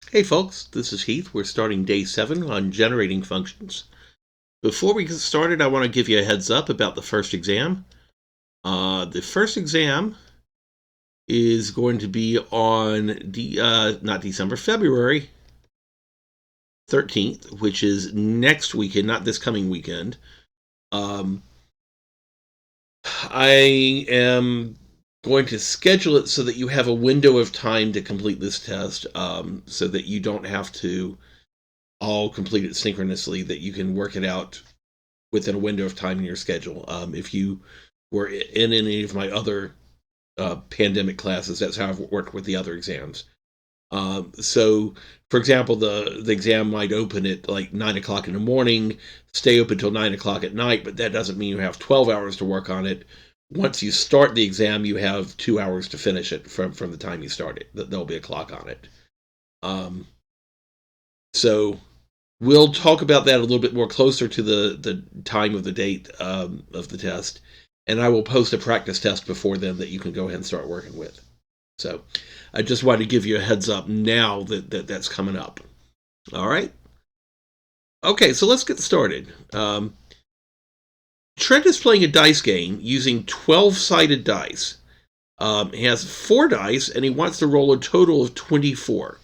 Hey folks, this is Heath. We're starting day 7 on generating functions. Before we get started, I want to give you a heads up about the first exam. The first exam is going to be on February 13th, which is next weekend, not this coming weekend. I am going to schedule it so that you have a window of time to complete this test, so that you don't have to all complete it synchronously, that you can work it out within a window of time in your schedule. If you were in any of my other pandemic classes, that's how I've worked with the other exams. So, for example, the exam might open at like 9 o'clock in the morning, stay open until 9 o'clock at night, but that doesn't mean you have 12 hours to work on it. Once you start the exam, you have 2 hours to finish it from the time you start it. There'll be a clock on it. So we'll talk about that a little bit more closer to the time of the date of the test, and I will post a practice test before then that you can go ahead and start working with. So I just wanted to give you a heads up now that's coming up. All right? Okay, so let's get started. Trent is playing a dice game using 12-sided dice. He has 4 dice, and he wants to roll a total of 24.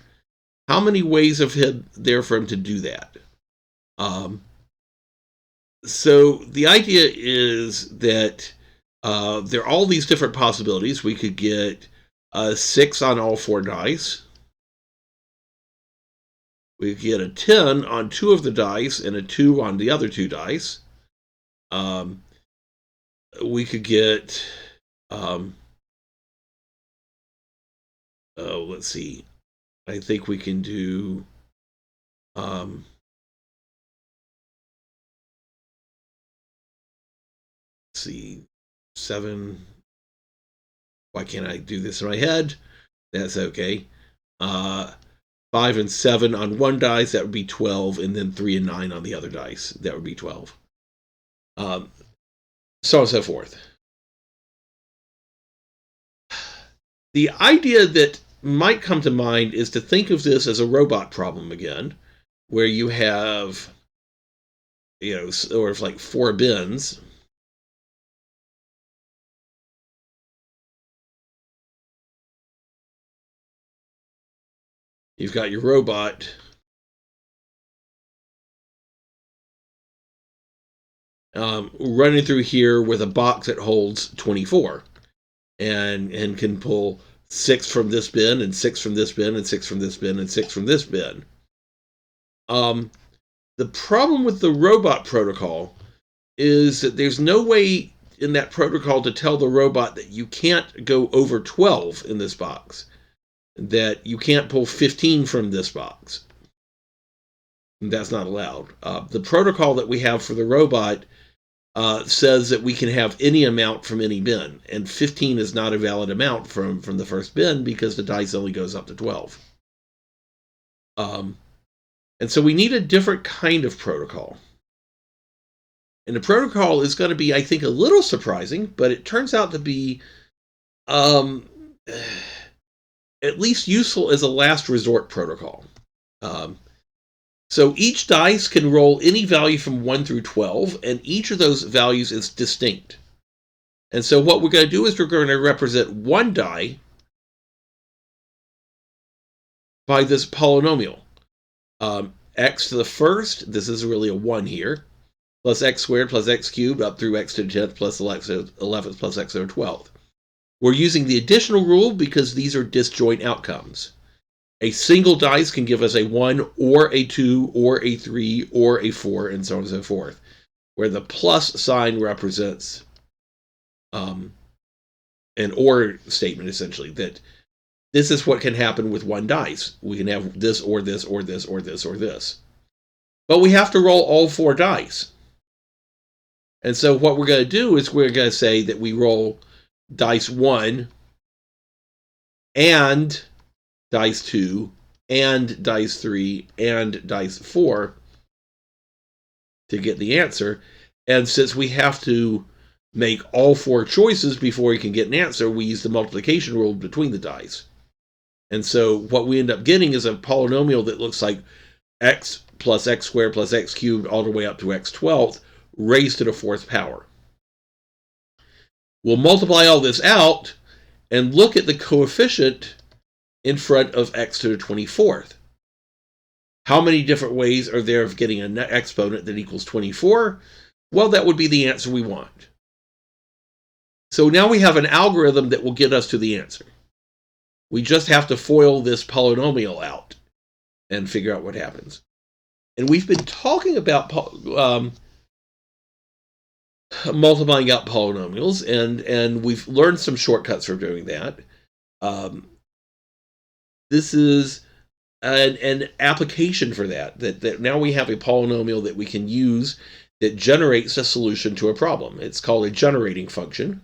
How many ways of there for him to do that? So the idea is that there are all these different possibilities. We could get a 6 on all 4 dice. We could get a 10 on 2 of the dice and a 2 on the other 2 dice. We could get, let's see. I think we can do, let's see, 7. Why can't I do this in my head? That's okay. 5 and 7 on one dice, that would be 12, and then 3 and 9 on the other dice, that would be 12. So on and so forth. The idea that might come to mind is to think of this as a robot problem again, where you have, sort of like 4 bins. You've got your robot running through here with a box that holds 24 and can pull 6 from this bin and 6 from this bin and 6 from this bin and 6 from this bin. The problem with the robot protocol is that there's no way in that protocol to tell the robot that you can't go over 12 in this box, that you can't pull 15 from this box. That's not allowed. The protocol that we have for the robot says that we can have any amount from any bin, and 15 is not a valid amount from the first bin because the dice only goes up to 12. And so we need a different kind of protocol. And the protocol is going to be, I think, a little surprising, but it turns out to be at least useful as a last resort protocol. So each dice can roll any value from 1 through 12, and each of those values is distinct. And so what we're going to do is we're going to represent one die by this polynomial. X to the first, this is really a 1 here, plus x squared plus x cubed up through x to the 10th plus 11th plus x to the 12th. We're using the additional rule because these are disjoint outcomes. A single dice can give us a 1 or a 2 or a 3 or a 4 and so on and so forth, where the plus sign represents an or statement, essentially, that this is what can happen with one dice. We can have this or this or this or this or this. But we have to roll all 4 dice. And so what we're going to do is we're going to say that we roll dice 1 and dice 2 and dice 3 and dice 4 to get the answer. And since we have to make all 4 choices before we can get an answer, we use the multiplication rule between the dice. And so what we end up getting is a polynomial that looks like x plus x squared plus x cubed all the way up to x 12th raised to the fourth power. We'll multiply all this out and look at the coefficient in front of x to the 24th. How many different ways are there of getting an exponent that equals 24? Well, that would be the answer we want. So now we have an algorithm that will get us to the answer. We just have to FOIL this polynomial out and figure out what happens. And we've been talking about multiplying out polynomials, and we've learned some shortcuts for doing that. This is an application for that now we have a polynomial that we can use that generates a solution to a problem. It's called a generating function.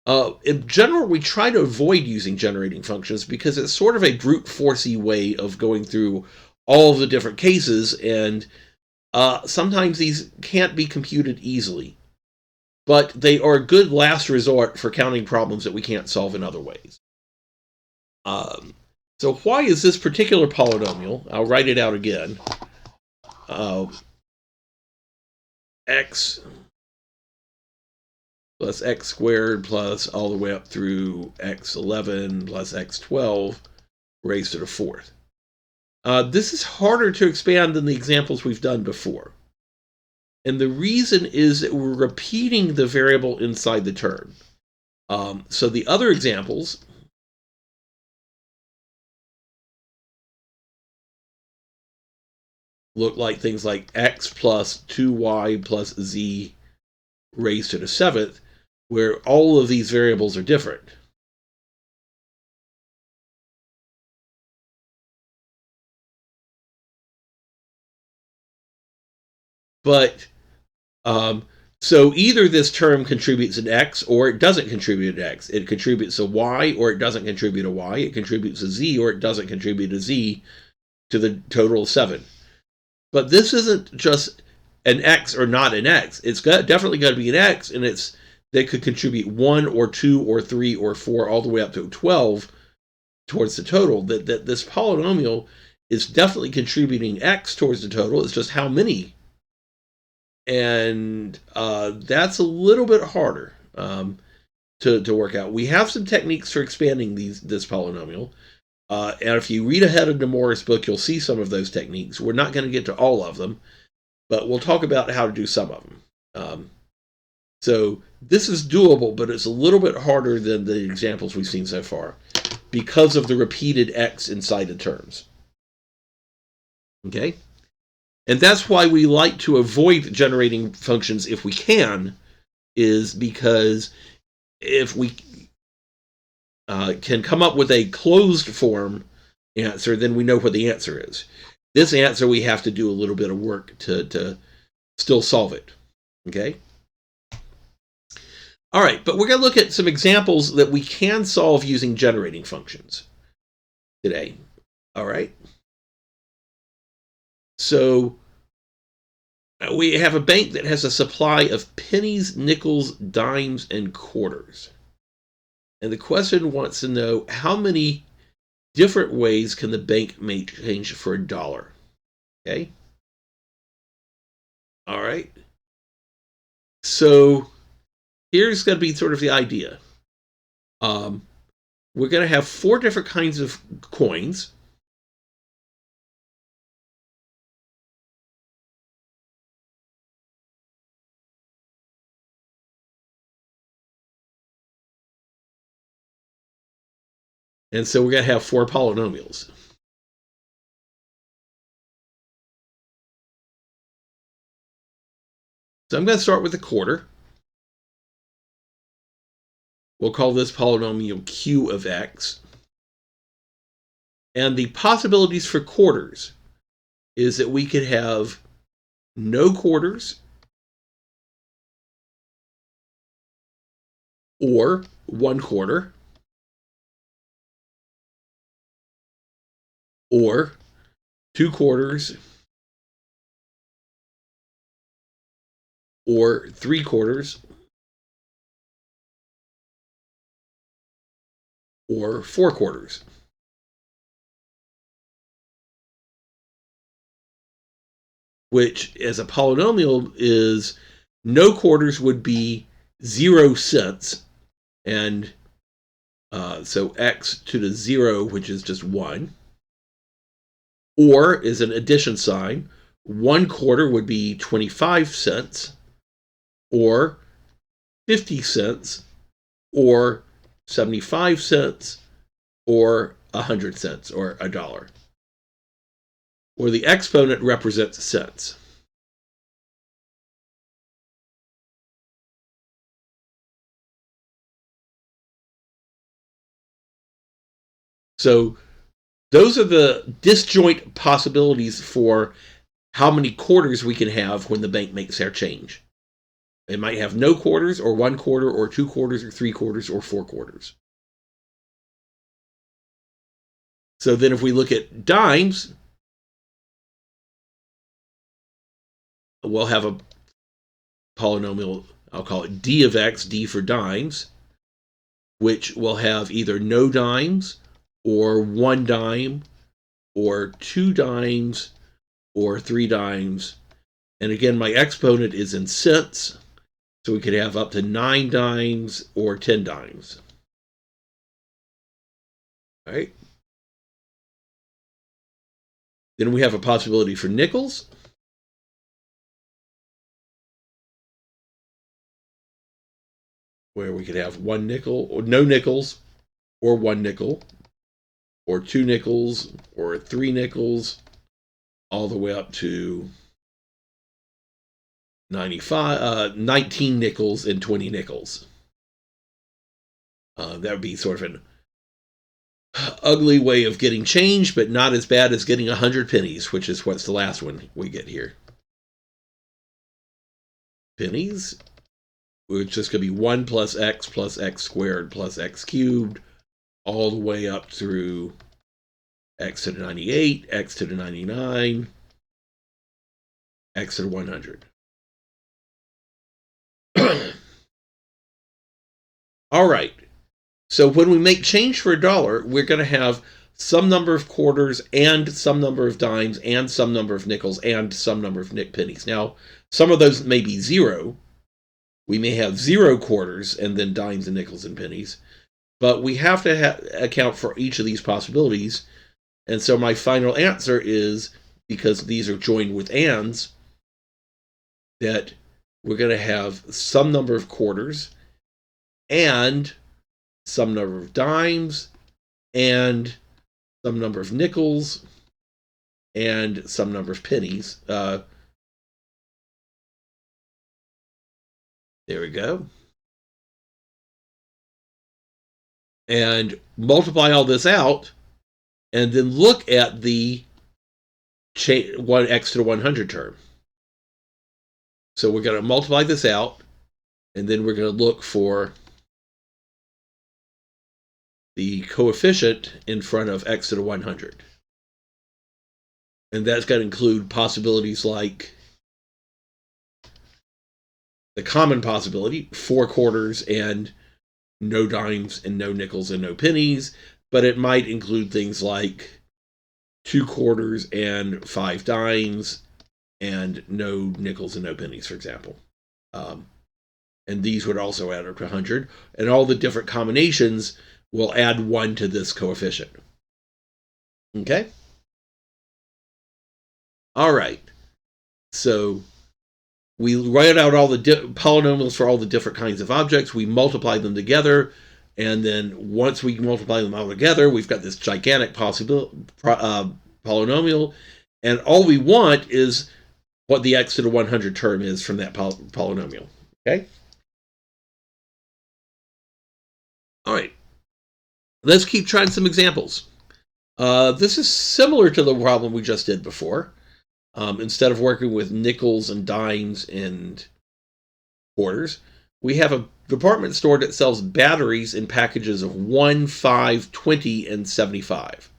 In general, we try to avoid using generating functions because it's sort of a brute forcey way of going through all of the different cases, and sometimes these can't be computed easily. But they are a good last resort for counting problems that we can't solve in other ways. So why is this particular polynomial? I'll write it out again. X plus x squared plus all the way up through x11 plus x12 raised to the fourth. This is harder to expand than the examples we've done before. And the reason is that we're repeating the variable inside the term. So the other examples look like things like x plus 2y plus z raised to the seventh, where all of these variables are different. But so either this term contributes an x or it doesn't contribute an x. It contributes a y or it doesn't contribute a y. It contributes a z or it doesn't contribute a z to the total of 7. But this isn't just an x or not an x. It's definitely got to be an x, and they could contribute 1 or 2 or 3 or 4 all the way up to 12 towards the total. That this polynomial is definitely contributing x towards the total. It's just how many. And that's a little bit harder to work out. We have some techniques for expanding this polynomial. And if you read ahead of Nomura's book, you'll see some of those techniques. We're not going to get to all of them, but we'll talk about how to do some of them. So this is doable, but it's a little bit harder than the examples we've seen so far because of the repeated x inside the terms. Okay? And that's why we like to avoid generating functions if we can, is because if we can come up with a closed form answer, then we know what the answer is. This answer, we have to do a little bit of work to still solve it. Okay? All right, but we're going to look at some examples that we can solve using generating functions today. All right? So we have a bank that has a supply of pennies, nickels, dimes, and quarters. And the question wants to know how many different ways can the bank make change for $1. Okay? All right. So here's going to be sort of the idea. We're going to have 4 different kinds of coins. And so we're going to have 4 polynomials. So I'm going to start with a quarter. We'll call this polynomial q of x. And the possibilities for quarters is that we could have no quarters, or 1/4, or 2/4, or 3/4, or 4/4. which as a polynomial is no quarters would be 0 cents, and so x to the 0, which is just 1, or is an addition sign. 1 quarter would be 25 cents, or 50 cents, or 75 cents, or 100 cents, or $1. Where the exponent represents cents. So those are the disjoint possibilities for how many quarters we can have when the bank makes their change. It might have no quarters, or 1 quarter, or 2 quarters, or 3 quarters, or 4 quarters. So then if we look at dimes, we'll have a polynomial, I'll call it d of x, d for dimes, which will have either no dimes, or 1 dime, or 2 dimes, or 3 dimes. And again, my exponent is in cents, so we could have up to 9 dimes or 10 dimes. All right. Then we have a possibility for nickels. Where we could have 1 nickel, or no nickels, or 1 nickel, or 2 nickels, or 3 nickels, all the way up to 19 nickels and 20 nickels. That would be sort of an ugly way of getting change, but not as bad as getting 100 pennies, which is what's the last one we get here. Pennies, which is going to be 1 plus x squared plus x cubed, all the way up through x to the 98, x to the 99, x to the 100. All right. So when we make change for $1, we're going to have some number of quarters and some number of dimes and some number of nickels and some number of pennies. Now, some of those may be 0. We may have 0 quarters and then dimes and nickels and pennies. But we have to account for each of these possibilities. And so my final answer is, because these are joined with ands, that we're going to have some number of quarters and some number of dimes and some number of nickels and some number of pennies. There we go. And multiply all this out, and then look at the 1x to the 100 term. So we're going to multiply this out, and then we're going to look for the coefficient in front of x to the 100. And that's going to include possibilities like the common possibility, 4 quarters and no dimes and no nickels and no pennies, but it might include things like 2 quarters and 5 dimes and no nickels and no pennies, for example. And these would also add up to 100. And all the different combinations will add 1 to this coefficient. Okay? All right. So we write out all the polynomials for all the different kinds of objects. We multiply them together. And then once we multiply them all together, we've got this gigantic polynomial. And all we want is what the x to the 100 term is from that polynomial. Okay? All right. Let's keep trying some examples. This is similar to the problem we just did before. Instead of working with nickels and dimes and quarters, we have a department store that sells batteries in packages of 1, 5, 20, and 75.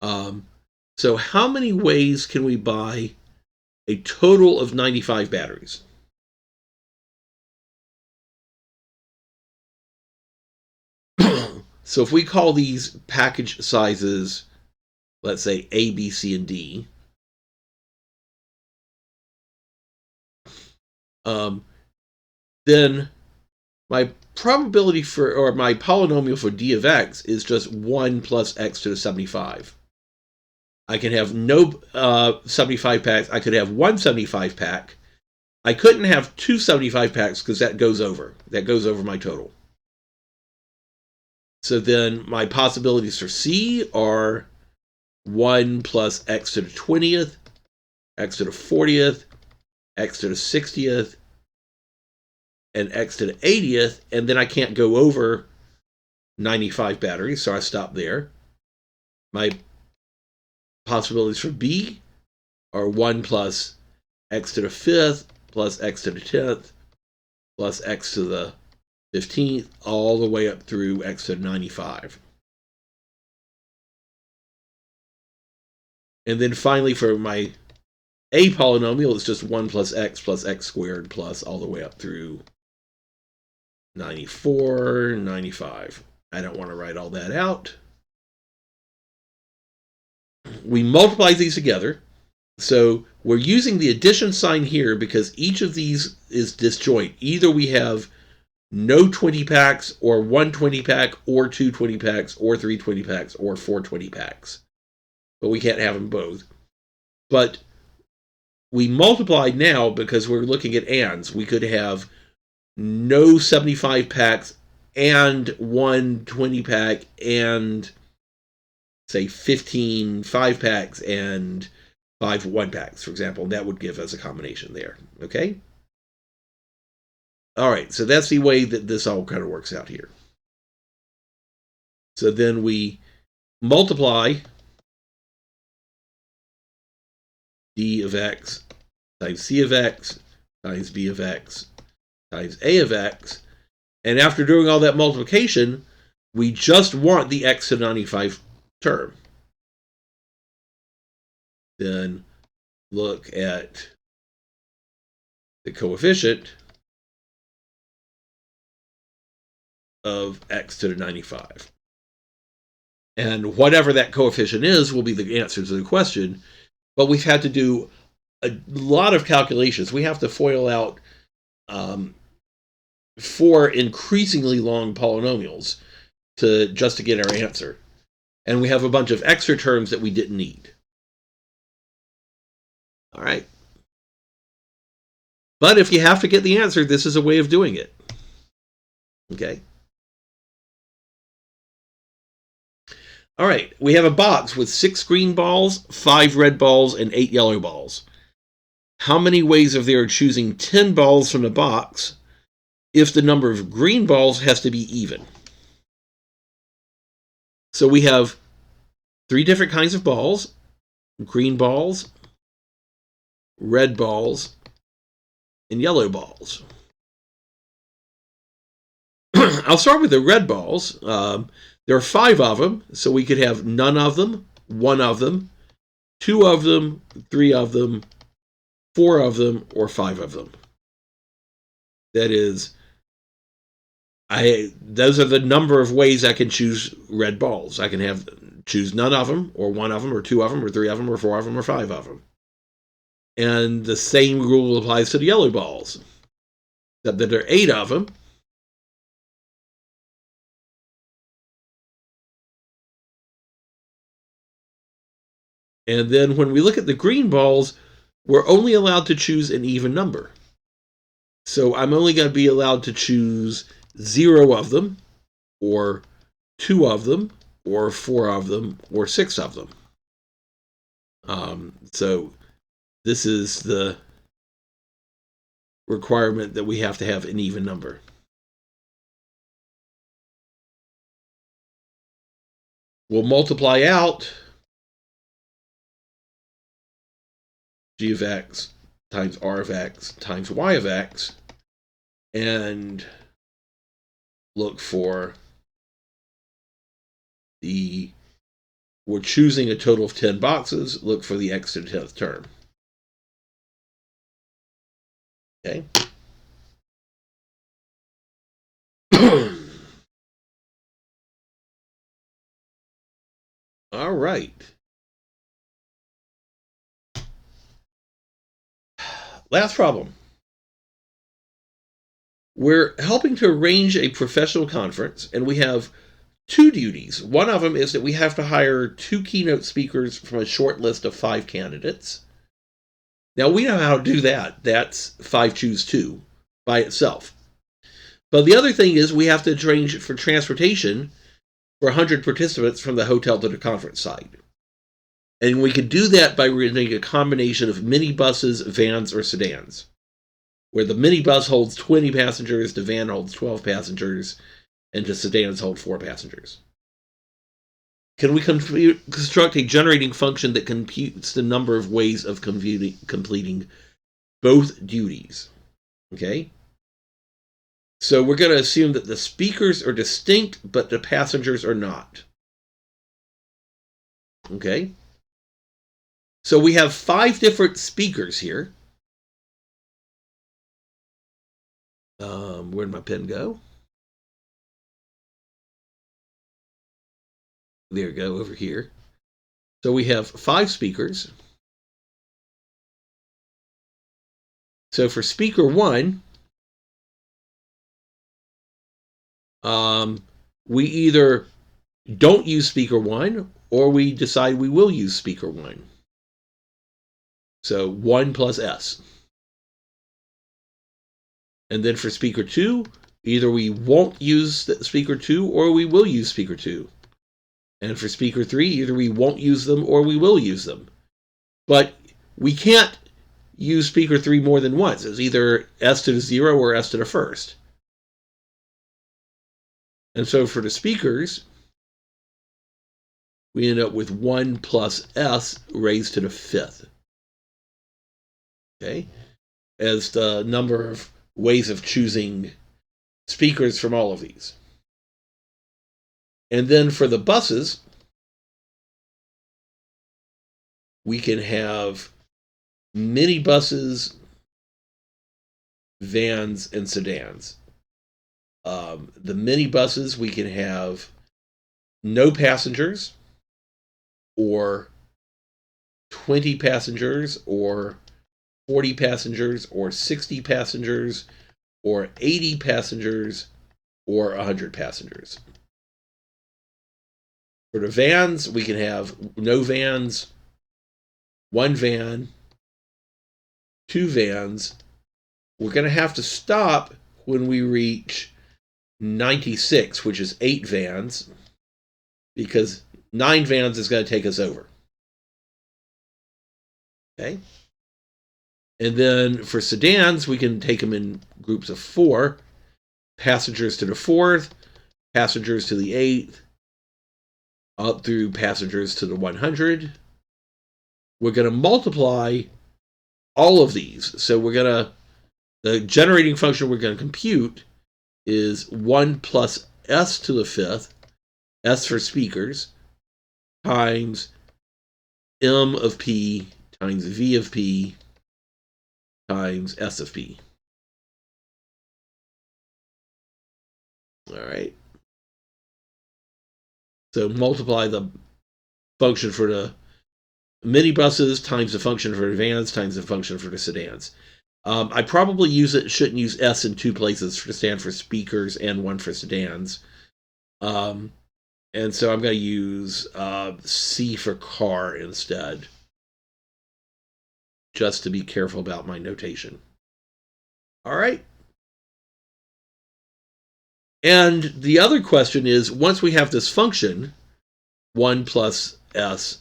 So how many ways can we buy a total of 95 batteries? So if we call these package sizes, let's say A, B, C, and D, then my probability for, or my polynomial for d of x is just 1 plus x to the 75. I can have no 75 packs. I could have one 75 pack. I couldn't have two 75 packs because that goes over. That goes over my total. So then my possibilities for C are 1 plus x to the 20th, x to the 40th, x to the 60th, and x to the 80th, and then I can't go over 95 batteries, so I stop there. My possibilities for B are 1 plus x to the 5th, plus x to the 10th, plus x to the 15th, all the way up through x to the 95. And then finally for my A polynomial, it's just 1 plus x squared plus all the way up through 94, 95. I don't want to write all that out. We multiply these together. So we're using the addition sign here because each of these is disjoint. Either we have no 20 packs, or one 20 pack, or two 20 packs, or three 20 packs, or four 20 packs. But we can't have them both. But we multiplied now because we're looking at ands. We could have no 75 packs and one 20 pack and, say, 15 5 packs and 5 1 packs, for example. And that would give us a combination there. Okay? All right, so that's the way that this all kind of works out here. So then we multiply d of x times c of x times b of x times a of x. And after doing all that multiplication, we just want the x to 95 term. Then look at the coefficient of x to the 95. And whatever that coefficient is will be the answer to the question. But we've had to do a lot of calculations. We have to FOIL out 4 increasingly long polynomials just to get our answer. And we have a bunch of extra terms that we didn't need. All right. But if you have to get the answer, this is a way of doing it. Okay. All right, we have a box with 6 green balls, 5 red balls, and 8 yellow balls. How many ways are there of choosing 10 balls from the box if the number of green balls has to be even? So we have 3 different kinds of balls: green balls, red balls, and yellow balls. I'll start with the red balls. There are 5 of them, so we could have none of them, 1 of them, 2 of them, 3 of them, 4 of them, or 5 of them. That is, those are the number of ways I can choose red balls. I can choose none of them, or 1 of them, or 2 of them, or 3 of them, or 4 of them, or 5 of them. And the same rule applies to the yellow balls, except that there are 8 of them. And then when we look at the green balls, we're only allowed to choose an even number. So I'm only going to be allowed to choose 0 of them, or 2 of them, or 4 of them, or 6 of them. So this is the requirement that we have to have an even number. We'll multiply out g of x times r of x times y of x and look for we're choosing a total of 10 boxes, look for the x to the 10th term. Okay. All right. Last problem. we're helping to arrange a professional conference, and we have two duties. One of them is that we have to hire 2 keynote speakers from a short list of 5 candidates. Now, we know how to do that. That's 5 choose 2 by itself. But the other thing is we have to arrange for transportation for 100 participants from the hotel to the conference site. And we could do that by renting a combination of minibuses, vans, or sedans, where the minibus holds 20 passengers, the van holds 12 passengers, and the sedans hold 4 passengers. Can we construct a generating function that computes the number of ways of completing both duties? Okay? So we're going to assume that the speakers are distinct, but the passengers are not. Okay? So we have 5 different speakers here. Where'd my pen go? There we go, over here. So we have 5 speakers. So for speaker 1, we either don't use speaker 1 or we decide we will use speaker 1. So 1 plus S. And then for speaker 2, either we won't use speaker 2 or we will use speaker 2. And for speaker 3, either we won't use them or we will use them. But we can't use speaker 3 more than once. It's either S to the 0 or S to the first. And so for the speakers, we end up with 1 plus S raised to the 5th. Okay? As the number of ways of choosing speakers from all of these. And then for the buses, we can have minibuses, vans, and sedans. The minibuses, we can have no passengers, or 20 passengers, or 40 passengers, or 60 passengers, or 80 passengers, or 100 passengers. For the vans, we can have no vans, 1 van, 2 vans. We're going to have to stop when we reach 96, which is 8 vans, because 9 vans is going to take us over. Okay? And then for sedans, we can take them in groups of 4. Passengers to the 4th, passengers to the 8th, up through passengers to the 100. We're going to multiply all of these. So the generating function we're going to compute is 1 plus S to the 5th, S for speakers, times M of P times V of P times S of P. All right. So multiply the function for the minibuses times the function for the vans times the function for the sedans. I probably shouldn't use S in 2 places to stand for speakers and 1 for sedans. And so I'm going to use C for car instead, just to be careful about my notation. All right. And the other question is, once we have this function, 1 plus S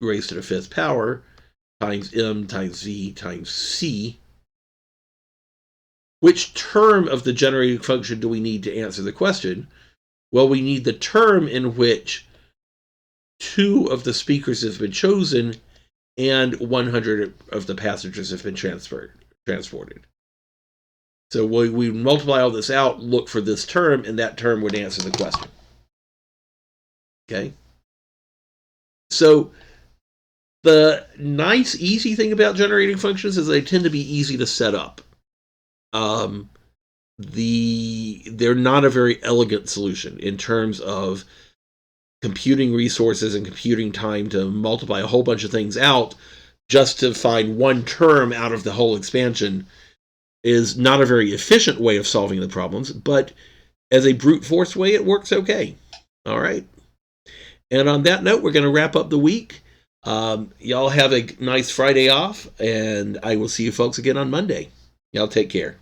raised to the 5th power times M times V times C, which term of the generating function do we need to answer the question? Well, we need the term in which 2 of the speakers have been chosen and 100 of the passengers have been transported. So we multiply all this out, look for this term, and that term would answer the question. Okay? So the nice, easy thing about generating functions is they tend to be easy to set up. They're not a very elegant solution in terms of computing resources and computing time to multiply a whole bunch of things out just to find one term out of the whole expansion is not a very efficient way of solving the problems, but as a brute force way, it works okay. All right. And on that note, we're going to wrap up the week. Y'all have a nice Friday off, and I will see you folks again on Monday. Y'all take care.